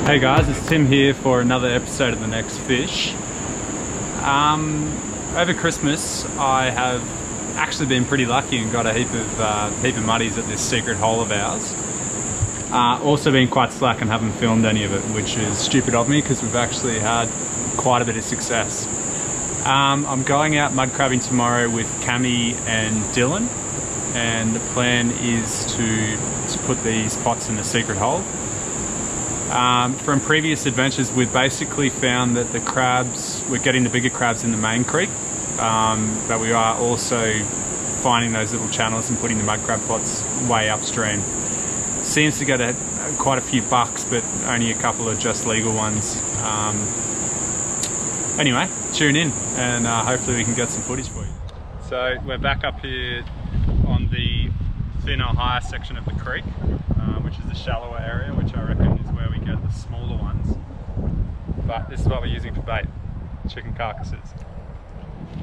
Hey guys, it's Tim here for another episode of The Next Fish. Over Christmas I have actually been pretty lucky and got a heap of muddies at this secret hole of ours. Also been quite slack and haven't filmed any of it, which is stupid of me because we've actually had quite a bit of success. I'm going out mud crabbing tomorrow with Cami and Dylan, and the plan is to put these pots in the secret hole. From previous adventures, we've basically found that the crabs, we're getting the bigger crabs in the main creek, but we are also finding those little channels and putting the mud crab pots way upstream. Seems to get quite a few bucks, but only a couple of just legal ones. Anyway, tune in and hopefully we can get some footage for you. So we're back up here on the thinner, higher section of the creek, which is the shallower area, which I reckon is where we get the smaller ones. But this is what we're using for bait, chicken carcasses.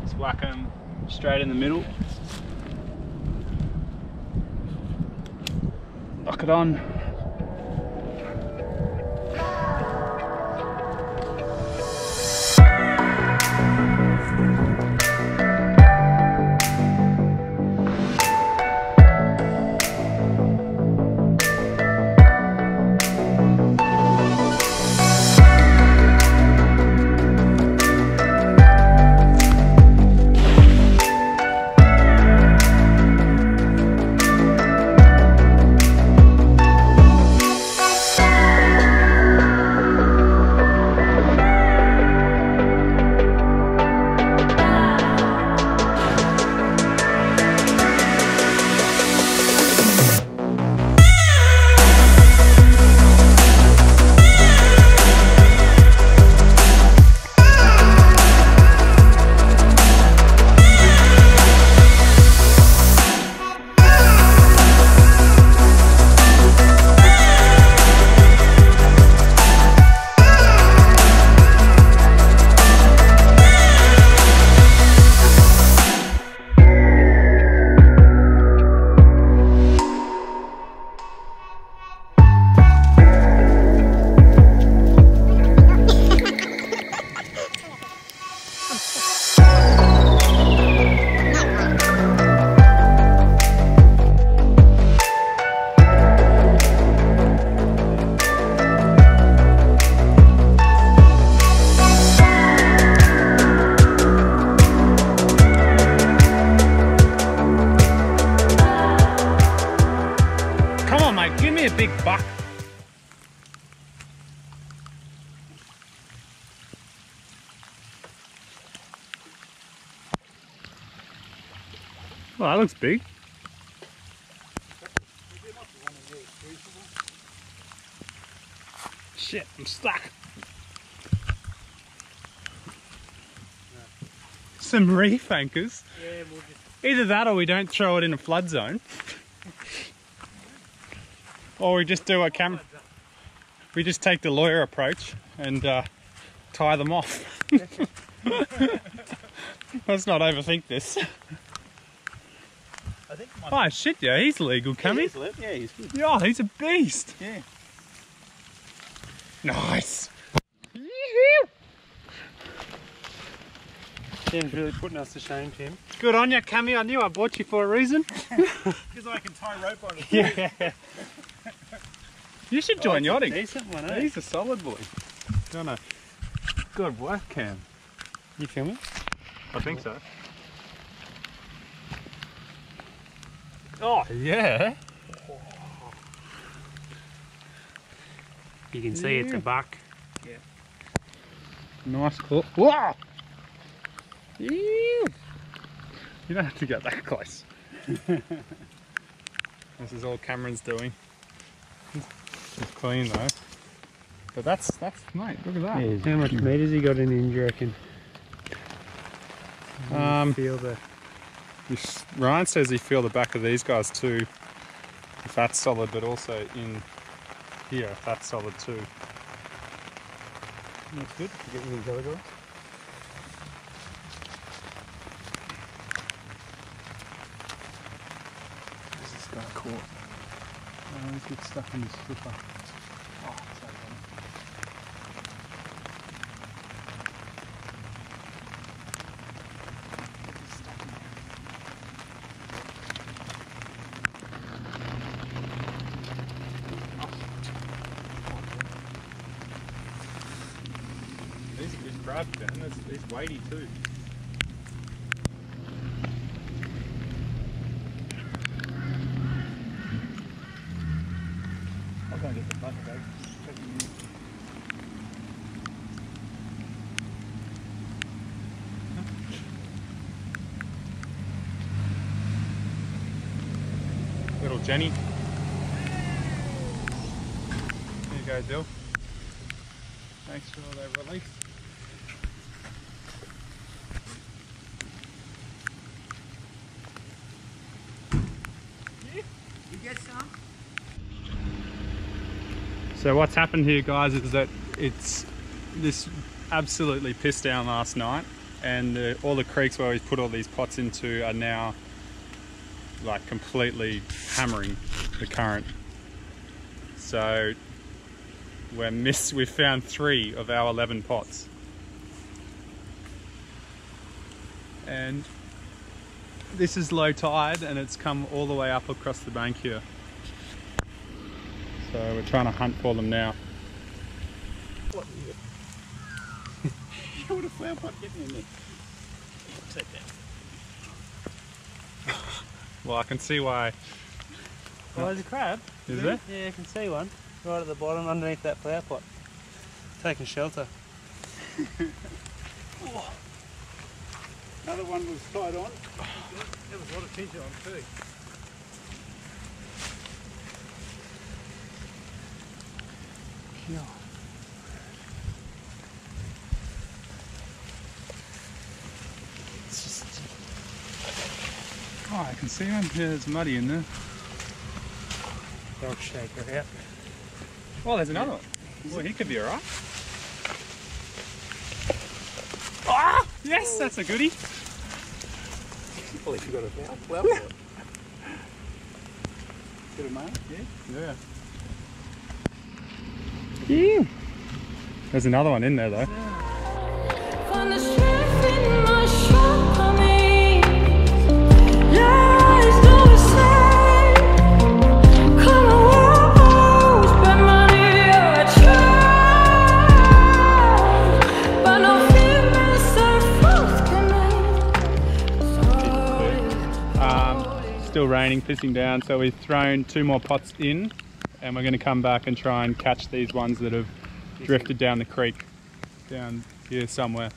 Just whack them straight in the middle. Lock it on. Give me a big buck. Well, that looks big. Shit, I'm stuck. Some reef anchors. Yeah, we'll just... Either that or we don't throw it in a flood zone. Or we just do what we just take the lawyer approach and tie them off. Let's not overthink this. I think oh shit, yeah, he's legal, Cammy. Yeah, he's good. Yeah, he's a beast. Yeah. Nice. Tim's really putting us to shame, Tim. Good on you, Cammy. I knew I bought you for a reason. Because I can tie rope on it. Yeah. You should join yachting. Decent one, eh? He's a solid boy. Done a good work, Cam. You filming? I think so. Oh yeah. You can see it's a buck. Yeah. Nice hook. Whoa! You don't have to get that close. This is all Cameron's doing. It's clean though. But that's mate, look at that. Yeah, how much meat has he got in him, do you reckon? Feel the... Ryan says he feel the back of these guys too. If that's solid, but also in here, if that's solid too. That's good. You get these other guys. This is got caught. He's get stuck in his slipper. Oh, sorry. crab, Ben. It's weighty too. I'm going to get the bucket, though. Little Jenny. There you go, Dill. Thanks for all that release. You get some? So what's happened here, guys, is that it's this absolutely pissed down last night, and all the creeks where we put all these pots into are now like completely hammering the current. So we've found 3 of our 11 pots, and this is low tide and it's come all the way up across the bank here. So we're trying to hunt for them now. How would a flower pot get in there? Take that. Well, I can see why. Oh, there's a crab. Is there? Yeah, I can see one. Right at the bottom, underneath that flower pot. Taking shelter. Oh. Another one was tied on. There was a lot of tension on too. Yeah. It's just... Oh, I can see one. Yeah, there's muddy in there. Dog shaker out. Oh, there's another one. Well, he could be alright. Ah! Yes, that's a goodie. Well, if you got a flower pot. Get a mate? Yeah. Yeah. There's another one in there though. Find the strength in my shortcomings. Lies don't say. Come on, spend money I try, but no fear forthcoming. Still raining, pissing down, so we've thrown 2 more pots in, and we're going to come back and try and catch these ones that have drifted down the creek down here somewhere.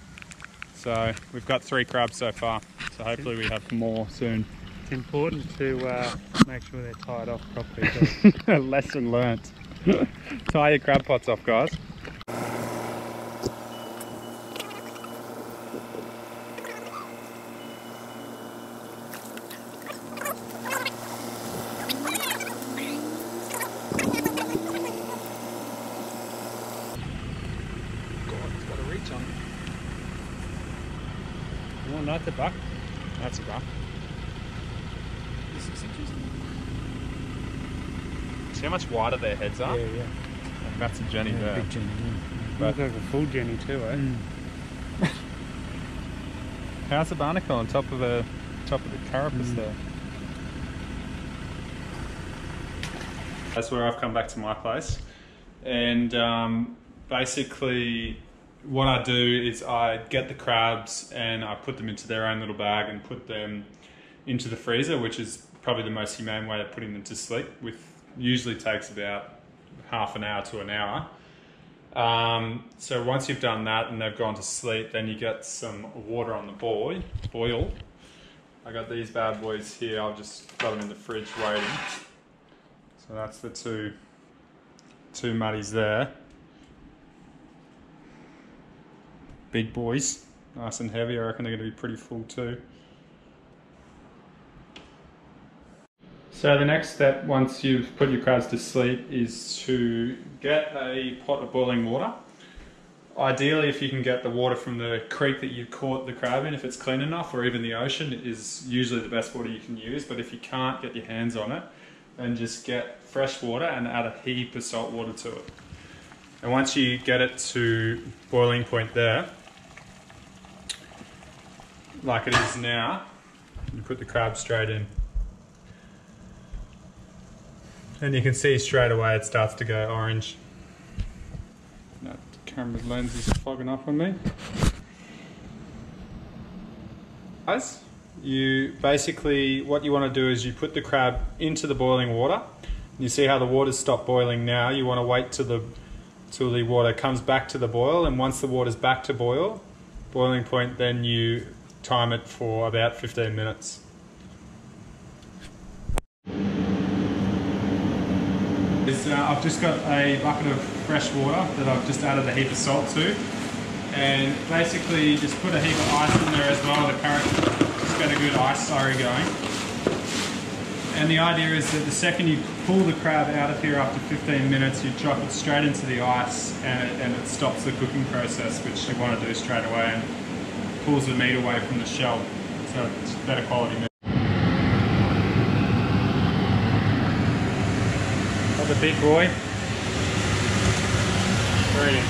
So we've got 3 crabs so far, so hopefully we have more soon. It's important to make sure they're tied off properly. Lesson learnt. Tie your crab pots off, guys. Well, not the buck. That's a buck. 6 inches? See how much wider their heads are? Yeah. That's a Jenny there. Big Jenny. But- Looks like a full Jenny too, eh? How's the barnacle on top of the carapace there? That's where I've come back to my place, and basically what I do is I get the crabs and I put them into their own little bag and put them into the freezer, which is probably the most humane way of putting them to sleep. Usually takes about half an hour to an hour. So once you've done that and they've gone to sleep, then you get some water on the boil. I got these bad boys here. I've just got them in the fridge waiting. So that's the two muddies there. Big boys, nice and heavy. I reckon they're going to be pretty full too. So the next step, once you've put your crabs to sleep, is to get a pot of boiling water. Ideally, if you can get the water from the creek that you caught the crab in, if it's clean enough, or even the ocean, is usually the best water you can use. But if you can't get your hands on it, then just get fresh water and add a heap of salt water to it. And once you get it to boiling point there, like it is now, you put the crab straight in. And you can see straight away it starts to go orange. No, Camera's lens is fogging up on me. Guys, you basically, what you want to do is you put the crab into the boiling water. You see how the water's stopped boiling now. You want to wait till the water comes back to the boil, and once the water's back to boiling point, then you time it for about 15 minutes. I've just got a bucket of fresh water that I've just added a heap of salt to, and basically just put a heap of ice in there as well. The current just got a good ice slurry going, and the idea is that the second you pull the crab out of here after 15 minutes, you drop it straight into the ice, and it stops the cooking process, which you want to do straight away, and pulls the meat away from the shell, so it's better quality meat. The big boy. Ready.